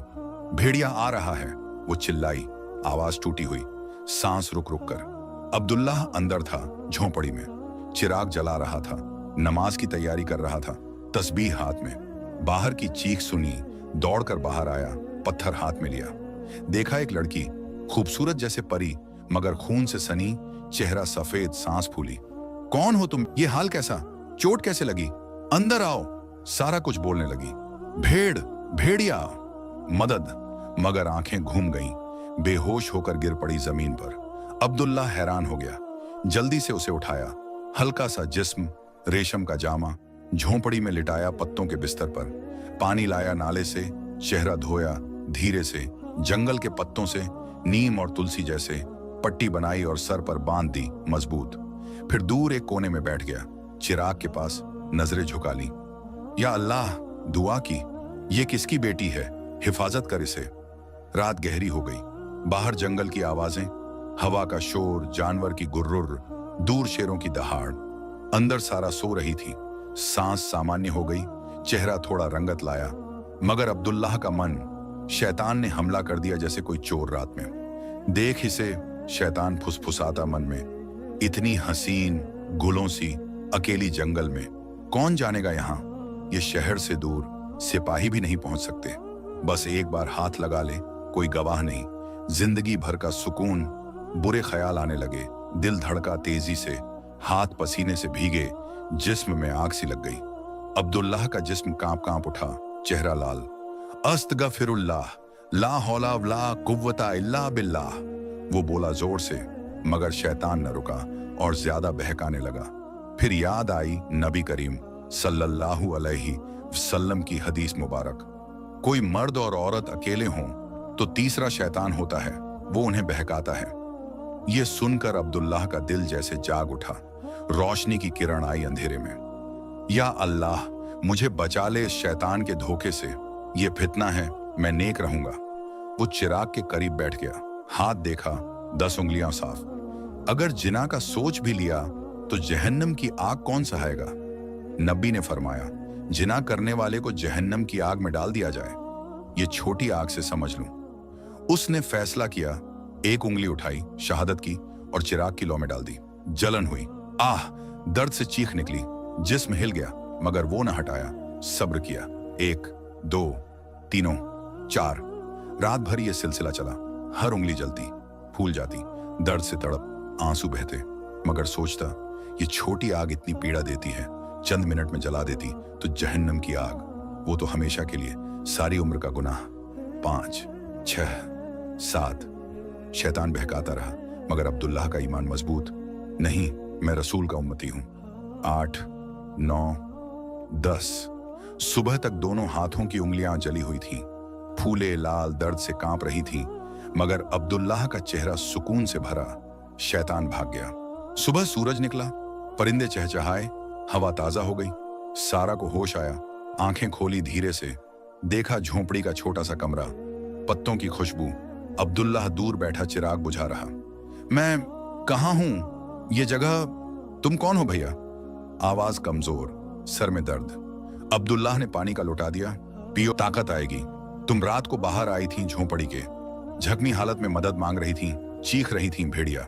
भेड़िया आ रहा है, वो चिल्लाई, आवाज टूटी हुई, सांस रुक रुक कर। अब्दुल्लाह अंदर था, झोंपड़ी में, चिराग जला रहा था, नमाज की तैयारी कर रहा था, तस्बीह हाथ में। बाहर की चीख सुनी, दौड़कर बाहर आया, पत्थर हाथ में लिया। देखा एक लड़की, खूबसूरत जैसे परी, मगर खून से सनी, चेहरा सफेद, सांस फूली। कौन हो तुम, ये हाल कैसा, चोट कैसे लगी, अंदर आओ। सारा कुछ बोलने लगी। भेड़, भेड़िया, मदद। मगर आंखें घूम गईं, बेहोश होकर गिर पड़ी जमीन पर। अब्दुल्ला हैरान हो गया, जल्दी से उसे उठाया। हल्का सा जिस्म, रेशम का जामा, झोंपड़ी में लिटाया पत्तों के बिस्तर पर। पानी लाया नाले से, चेहरा धोया धीरे से, जंगल के पत्तों से, नीम और तुलसी जैसे, पट्टी बनाई और सर पर बांध दी मजबूत। फिर दूर एक कोने में बैठ गया, चिराग के पास, नजरें झुका ली। या अल्लाह, दुआ की, ये किसकी बेटी है, हिफाजत कर इसे। रात गहरी हो गई, बाहर जंगल की आवाजें, हवा का शोर, जानवर की गुर्रुर, दूर शेरों की दहाड़। अंदर सारा सो रही थी, सांस सामान्य हो गई, चेहरा थोड़ा रंगत लाया। मगर अब्दुल्लाह का मन, शैतान ने हमला कर दिया जैसे कोई चोर रात में। देख इसे, शैतान फुसफुसाता मन में, इतनी हसीन, गुलों सी, अकेली जंगल में, कौन जानेगा यहाँ। ये शहर से दूर सिपाही भी नहीं पहुंच सकते। बस एक बार हाथ लगा ले, कोई गवाह नहीं। जिंदगी भर का सुकून। बुरे ख्याल आने लगे, दिल धड़का तेजी से, हाथ पसीने से भीगे, जिस्म में आग सी लग गई। अब्दुल्लाह का जिस्म कांप कांप उठा, चेहरा लाल। अस्तगफिरुल्लाह, ला हौला वला कुव्वता इल्ला बिल्लाह, वो बोला जोर से, मगर शैतान न रुका और ज्यादा बहकाने लगा। फिर याद आई नबी करीम सल्लल्लाहु अलैहि वसल्लम की हदीस मुबारक, कोई मर्द और औरत अकेले हों तो तीसरा शैतान होता है, वो उन्हें बहकाता है। ये सुनकर अब्दुल्लाह का दिल जैसे जाग उठा, रोशनी की किरण आई अंधेरे में। या अल्लाह, मुझे बचा ले इस शैतान के धोखे से, ये फितना है, मैं नेक रहूंगा। वो चिराग के करीब बैठ गया, हाथ देखा, 10 उंगलियां साफ। अगर जिना का सोच भी लिया तो जहन्नम की आग कौन सहायगा। नबी ने फरमाया, जिना करने वाले को जहन्नम की आग में डाल दिया जाए, ये छोटी आग से समझ लूं। उसने फैसला किया, एक उंगली उठाई, शहादत की और चिराग की लौ में डाल दी। जलन हुई, आह, दर्द से चीख निकली, जिस्म हिल गया, मगर वो न हटाया। सब्र किया। 1, 2, 3, 4। रात भर ये सिलसिला चला। हर उंगली जलती, फूल जाती, दर्द से तड़प, आंसू बहते, मगर सोचता, ये छोटी आग इतनी पीड़ा देती है, चंद मिनट में जला देती तो जहन्नम की आग, वो तो हमेशा के लिए, सारी उम्र का गुनाह। 5, 6, 7। शैतान बहकाता रहा, मगर अब्दुल्लाह का ईमान मजबूत। नहीं, मैं रसूल का उम्मती हूं। 8, 9, 10। सुबह तक दोनों हाथों की उंगलियां जली हुई थीं, फूले लाल दर्द से कांप रही थीं, मगर अब्दुल्लाह का चेहरा सुकून से भरा। शैतान भाग गया। सुबह सूरज निकला, परिंदे चहचहाए, हवा ताजा हो गई। सारा को होश आया, आंखें खोली धीरे से, देखा झोंपड़ी का छोटा सा कमरा, पत्तों की खुशबू। अब्दुल्लाह दूर बैठा चिराग बुझा रहा। मैं कहाँ हूं? ये जगह? तुम कौन हो भैया? आवाज कमजोर, सर में दर्द। अब्दुल्लाह ने पानी का लौटा दिया। पियो, ताकत आएगी। तुम रात को बाहर आई थी झोंपड़ी के, जख्मी हालत में मदद मांग रही थी, चीख रही थी भेड़िया।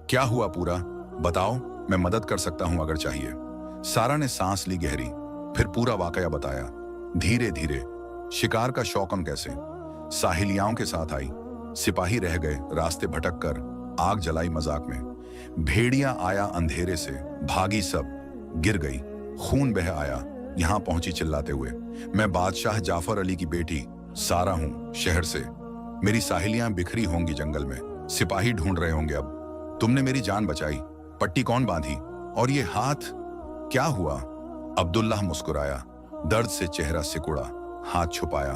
क्या हुआ पूरा? बताओ, मैं मदद कर सकता हूं अगर चाहिए। सारा ने सांस ली गहरी, फिर पूरा वाकया बताया, धीरे धीरे। शिकार का शौकन कैसे? साहिलियाओं के साथ आई, सिपाही रह गए, रास्ते भटक कर, आग जलाई मजाक में। भेड़िया आया अंधेरे से, भागी सब, गिर गई, खून बह आया, यहां पहुंची चिल्लाते हुए। मैं बादशाह जाफर अली की बेटी सारा हूं, शहर से। मेरी साहिलियां बिखरी होंगी जंगल में, सिपाही ढूंढ रहे होंगे अब। तुमने मेरी जान बचाई, पट्टी कौन बांधी? और ये हाथ क्या हुआ? अब्दुल्लाह मुस्कुराया, दर्द से चेहरा सिकुड़ा, हाथ छुपाया।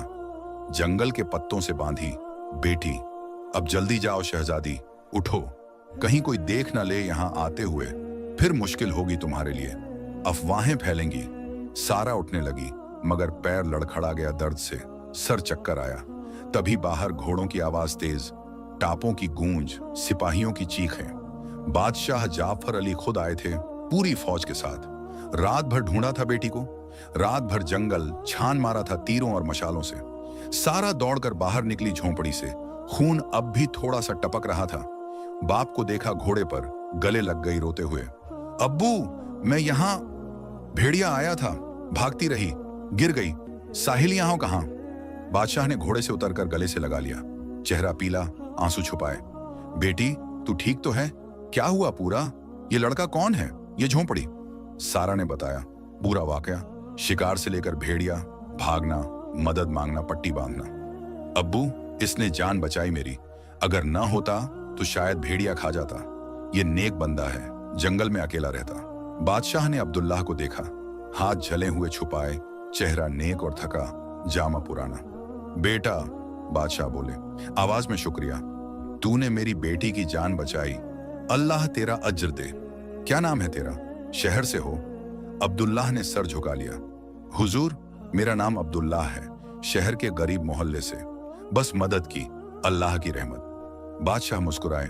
जंगल के पत्तों से बांधी, बेटी। अब जल्दी जाओ शहजादी, उठो, कहीं कोई देख ना ले यहां आते हुए, फिर मुश्किल होगी तुम्हारे लिए, अफवाहें फैलेंगी। सारा उठने लगी, मगर पैर लड़खड़ा गया दर्द से, सर चक्कर आया। तभी बाहर घोड़ों की आवाज तेज, टापों की गूंज, सिपाहियों की चीखें। बादशाह जाफर अली खुद आए थे, पूरी फौज के साथ। रात भर ढूंढा था बेटी को, रात भर जंगल छान मारा था तीरों और मशालों से। सारा दौड़कर बाहर निकली झोंपड़ी से, खून अब भी थोड़ा सा टपक रहा था। बाप को देखा घोड़े पर, गले लग गई रोते हुए। अब्बू, मैं यहां, भेड़िया आया था, भागती रही, गिर गई। साहिलियां हो कहां? बादशाह ने घोड़े से उतरकर गले से लगा लिया, चेहरा पीला, आंसू छुपाए। बेटी, तू ठीक तो है? क्या हुआ पूरा? ये लड़का कौन है? ये झोंपड़ी? सारा ने बताया पूरा वाकया, शिकार से लेकर भेड़िया, भागना, मदद मांगना, पट्टी बांधना। अब्बू, इसने जान बचाई मेरी, अगर ना होता तो शायद भेड़िया खा जाता। ये नेक बंदा है, जंगल में अकेला रहता। बादशाह ने अब्दुल्लाह को देखा, हाथ जले हुए छुपाए, चेहरा नेक और थका, जामा पुराना। बेटा, बादशाह बोले, आवाज में शुक्रिया, तूने मेरी बेटी की जान बचाई, अल्लाह तेरा अज्र दे। क्या नाम है तेरा? शहर से हो? अब्दुल्लाह ने सर झुका लिया। हुजूर, मेरा नाम अब्दुल्लाह है, शहर के गरीब मोहल्ले से, बस मदद की, अल्लाह की रहमत। बादशाह मुस्कुराए,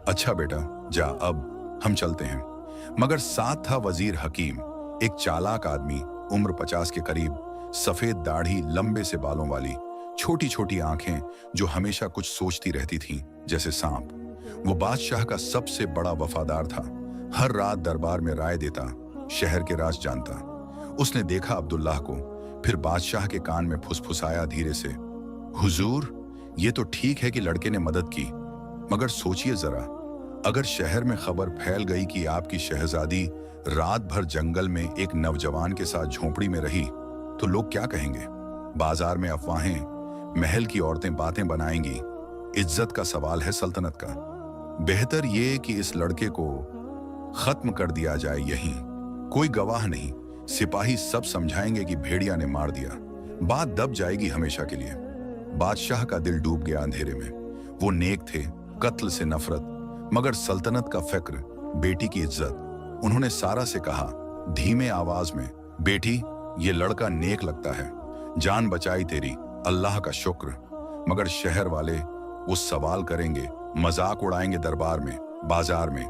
अच्छा बेटा, जा, अब हम चलते हैं। मगर साथ था वजीर हकीम, एक चालाक आदमी, उम्र 50 के करीब, सफेद दाढ़ी, लंबे से बालों वाली, छोटी छोटी आंखें जो हमेशा कुछ सोचती रहती थीं, जैसे सांप। वो बादशाह का सबसे बड़ा वफादार था, हर रात दरबार में राय देता, शहर के राज जानता। उसने देखा अब्दुल्लाह को, फिर बादशाह के कान में फुसफुसाया धीरे से, हुजूर, ये तो ठीक है कि लड़के ने मदद की, मगर सोचिए जरा, अगर शहर में खबर फैल गई कि आपकी शहजादी रात भर जंगल में एक नौजवान के साथ झोंपड़ी में रही, तो लोग क्या कहेंगे? बाजार में अफवाहें, महल की औरतें बातें बनाएंगी, इज्जत का सवाल है सल्तनत का। बेहतर ये कि इस लड़के को खत्म कर दिया जाए यहीं, कोई गवाह नहीं, सिपाही सब समझाएंगे कि भेड़िया ने मार दिया, बात दब जाएगी हमेशा के लिए। बादशाह का दिल डूब गया अंधेरे में। वो नेक थे, कत्ल से नफरत, मगर सल्तनत का फिक्र, बेटी की इज्जत। उन्होंने सारा से कहा धीमे आवाज में, बेटी, ये लड़का नेक लगता है, जान बचाई तेरी, अल्लाह का शुक्र। मगर शहर वाले वो सवाल करेंगे, मजाक उड़ाएंगे दरबार में, बाजार में।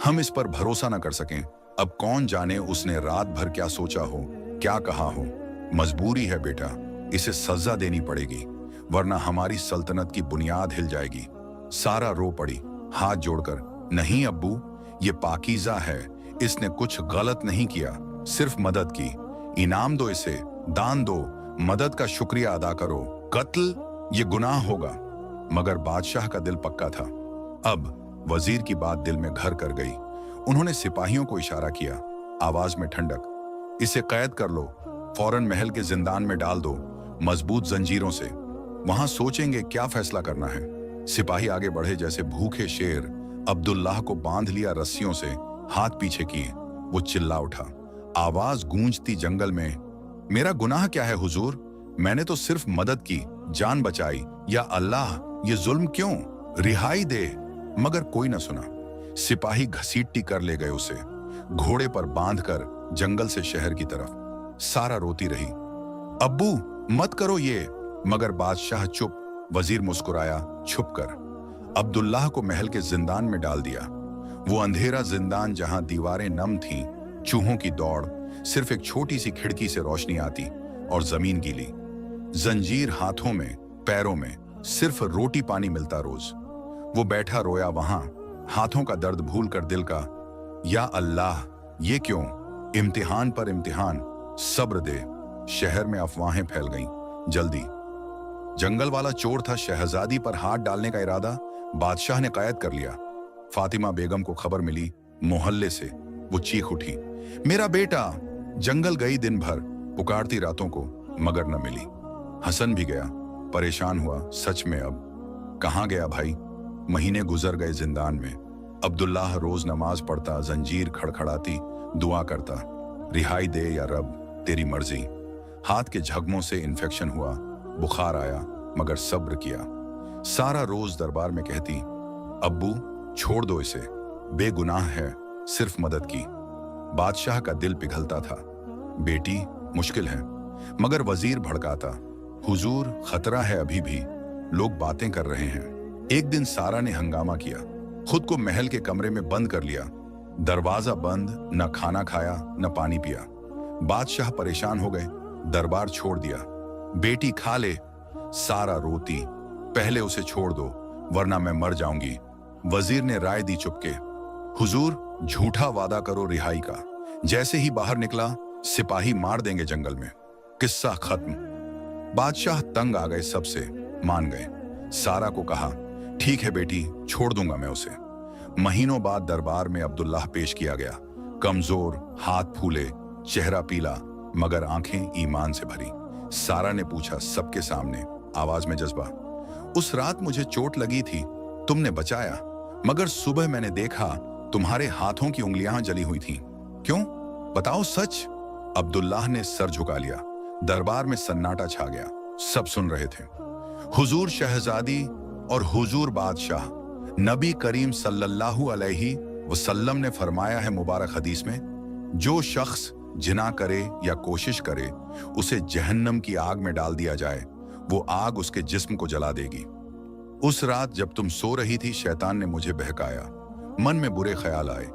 हम इस पर भरोसा न कर सकें। अब कौन जाने उसने रात भर क्या सोचा हो, क्या कहा हो। मजबूरी है बेटा, इसे सजा देनी पड़ेगी। वरना हमारी सल्तनत की बुनियाद हिल जाएगी। सारा रो पड़ी हाथ जोड़कर, नहीं अब्बू, ये पाकीज़ा है, इसने कुछ गलत नहीं किया, सिर्फ मदद की। इनाम दो इसे, दान दो, मदद का शुक्रिया अदा करो। कत्ल ये गुनाह होगा। मगर बादशाह का दिल पक्का था। अब वजीर की बात दिल में घर कर गई। उन्होंने सिपाहियों को इशारा किया, आवाज में ठंडक, इसे कैद कर लो, फौरन महल के जिंदान में डाल दो, मजबूत जंजीरों से। वहां सोचेंगे क्या फैसला करना है। सिपाही आगे बढ़े जैसे भूखे शेर। अब्दुल्लाह को बांध लिया रस्सियों से, हाथ पीछे किए। वो चिल्ला उठा, आवाज गूंजती जंगल में, मेरा गुनाह क्या है हुजूर? मैंने तो सिर्फ मदद की, जान बचाई। या अल्लाह, ये जुल्म क्यों? रिहाई दे। मगर कोई न सुना। सिपाही घसीटती कर ले गए उसे, घोड़े पर बांधकर जंगल से शहर की तरफ। सारा रोती रही, अब्बू मत करो ये। मगर बादशाह चुप। वजीर मुस्कुराया, छुप कर। अब्दुल्लाह को महल के जिंदान में डाल दिया। वो अंधेरा जिंदान जहां दीवारें नम थीं, चूहों की दौड़, सिर्फ एक छोटी सी खिड़की से रोशनी आती और जमीन गीली। जंजीर हाथों में, पैरों में, सिर्फ रोटी पानी मिलता रोज। वो बैठा रोया वहां, हाथों का दर्द भूल कर दिल का, या अल्लाह ये क्यों? इम्तिहान पर इम्तिहान, सब्र दे। शहर में अफवाहें फैल गईं। जल्दी जंगल वाला चोर था, शहजादी पर हाथ डालने का इरादा बादशाह ने कैद कर लिया। फातिमा बेगम को खबर मिली मोहल्ले से। वो चीख उठी, मेरा बेटा! जंगल गई दिन भर, पुकारती रातों को, मगर न मिली। हसन भी गया, परेशान हुआ, सच में अब कहाँ गया भाई? महीने गुजर गए जिंदान में। अब्दुल्लाह रोज नमाज पढ़ता, जंजीर खड़खड़ाती, दुआ करता, रिहाई दे या रब, तेरी मर्जी। हाथ के झगमों से इन्फेक्शन हुआ, बुखार आया, मगर सब्र किया। सारा रोज दरबार में कहती, अब्बू छोड़ दो इसे, बेगुनाह है, सिर्फ मदद की। बादशाह का दिल पिघलता था, बेटी मुश्किल है। मगर वजीर भड़काता, हुजूर खतरा है अभी भी, लोग बातें कर रहे हैं। एक दिन सारा ने हंगामा किया, खुद को महल के कमरे में बंद कर लिया। दरवाजा बंद, न खाना खाया न पानी पिया। बादशाह परेशान हो गए, दरबार छोड़ दिया। बेटी खा ले। सारा रोती, पहले उसे छोड़ दो वरना मैं मर जाऊंगी। वजीर ने राय दी चुपके, हुजूर झूठा वादा करो रिहाई का। जैसे ही बाहर निकला, सिपाही मार देंगे जंगल में। किस्सा खत्म। बादशाह तंग आ गए, सबसे मान गए। सारा को कहा, ठीक है बेटी, छोड़ दूंगा मैं उसे। महीनों बाद दरबार में अब्दुल्लाह पेश किया गया, कमजोर, हाथ फूले, चेहरा पीला, मगर आंखें ईमान से भरी। सारा ने पूछा सबके सामने, आवाज में जज्बा, उस रात मुझे चोट लगी थी, तुमने बचाया, मगर सुबह मैंने देखा तुम्हारे हाथों की उंगलियां जली हुई थीं। क्यों? बताओ सच। अब्दुल्लाह ने सर झुका लिया। दरबार में सन्नाटा छा गया, सब सुन रहे थे। हुजूर शहजादी और हुजूर बादशाह, नबी करीम सल्लल्लाहु अलैहि वसल्लम ने फरमाया है मुबारक हदीस में, जो शख्स जिना करे या कोशिश करे उसे जहन्नम की आग में डाल दिया जाए, वो आग उसके जिस्म को जला देगी। उस रात जब तुम सो रही थी, शैतान ने मुझे बहकाया। मन में बुरे ख्याल आए,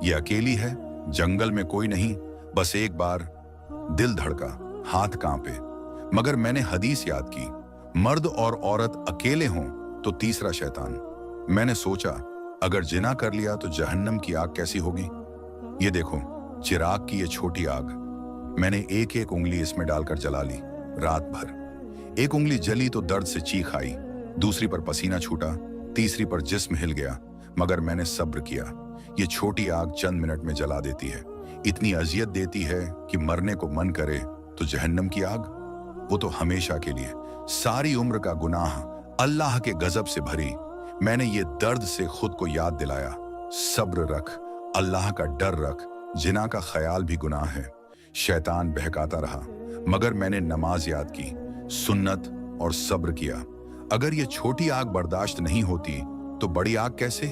ये अकेली है, जंगल में कोई नहीं। बस एक बार दिल धड़का, हाथ कांपे, मगर मैंने हदीस याद की, मर्द और औरत अकेले हों तो तीसरा शैतान। मैंने सोचा अगर जिना कर लिया तो जहन्नम की आग कैसी होगी। ये देखो चिराग की ये छोटी आग, मैंने एक एक उंगली इसमें डालकर जला ली। रात भर एक उंगली जली तो दर्द से चीख आई, दूसरी पर पसीना छूटा, तीसरी पर जिस्म हिल गया, मगर मैंने सब्र किया। ये छोटी आग चंद मिनट में जला देती है, इतनी अजियत देती है कि मरने को मन करे। तो जहन्नम की आग, वो तो हमेशा के लिए, सारी उम्र का गुनाह, अल्लाह के गजब से भरी। मैंने ये दर्द से खुद को याद दिलाया, सब्र रख, अल्लाह का डर रख, जिना का ख्याल भी गुनाह है। शैतान बहकाता रहा, मगर मैंने नमाज याद की, सुन्नत और सब्र किया। अगर ये छोटी आग बर्दाश्त नहीं होती तो बड़ी आग कैसे?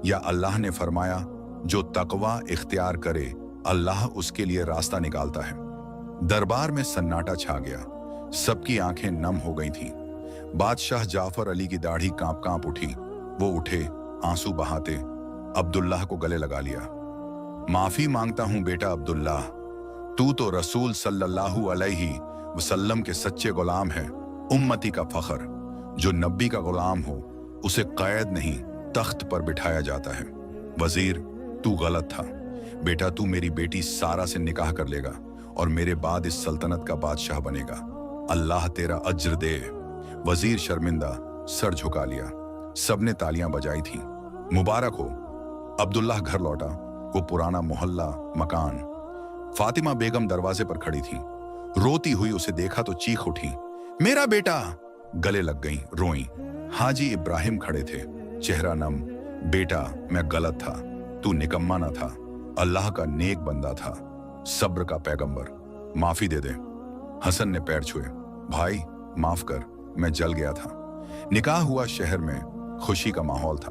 या अल्लाह ने फरमाया, जो तकवा इख्तियार करे अल्लाह उसके लिए रास्ता निकालता है। दरबार में सन्नाटा छा गया, सबकी आंखें नम हो गई थीं। बादशाह जाफर अली की दाढ़ी कांप कांप उठी। वो उठे, आंसू बहाते, अब्दुल्लाह को गले लगा लिया। माफी मांगता हूं बेटा अब्दुल्लाह, तू तो रसूल सल्लल्लाहु अलैहि वसल्लम के सच्चे गुलाम है, उम्मती का फख्र। जो नबी का गुलाम हो उसे कैद नहीं तख्त पर बिठाया जाता है। वजीर, तू गलत था बेटा, तू मेरी बेटी सारा से निकाह कर लेगा और मेरे बाद इस सल्तनत का बादशाह बनेगा। अल्लाह तेरा अज्र दे। वजीर शर्मिंदा सर झुका लिया। सबने तालियां बजाई थीं। मुबारक हो। अब्दुल्लाह घर लौटा। वो पुराना मोहल्ला मकान। फातिमा बेगम दरवाजे पर खड़ी थी। रोती हुई उसे देखा तो चीख उठी, मेरा बेटा। गले लग गई, रोई। हाजी इब्राहिम खड़े थे, चेहरा नम। बेटा, मैं गलत था, तू निकम्मा ना था, अल्लाह का नेक बंदा था, सब्र का पैगंबर, माफी दे दे। हसन ने पैर छुए। भाई माफ कर, मैं जल गया था। निकाह हुआ। शहर में खुशी का माहौल था।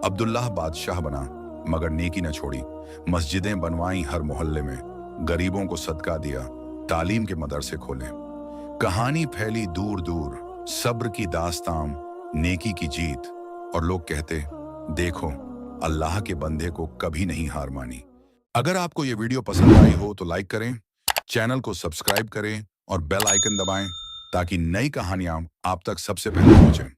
अब्दुल्लाह बादशाह बना मगर नेकी न छोड़ी। मस्जिदें बनवाई हर मोहल्ले में, गरीबों को सदका दिया, तालीम के मदरसे खोले। कहानी फैली दूर दूर, सब्र की दास्तान, नेकी की जीत। और लोग कहते, देखो अल्लाह के बंदे को कभी नहीं हार मानी। अगर आपको ये वीडियो पसंद आई हो तो लाइक करें, चैनल को सब्सक्राइब करें और बेल आइकन दबाएं ताकि नई कहानियां आप तक सबसे पहले पहुंचें।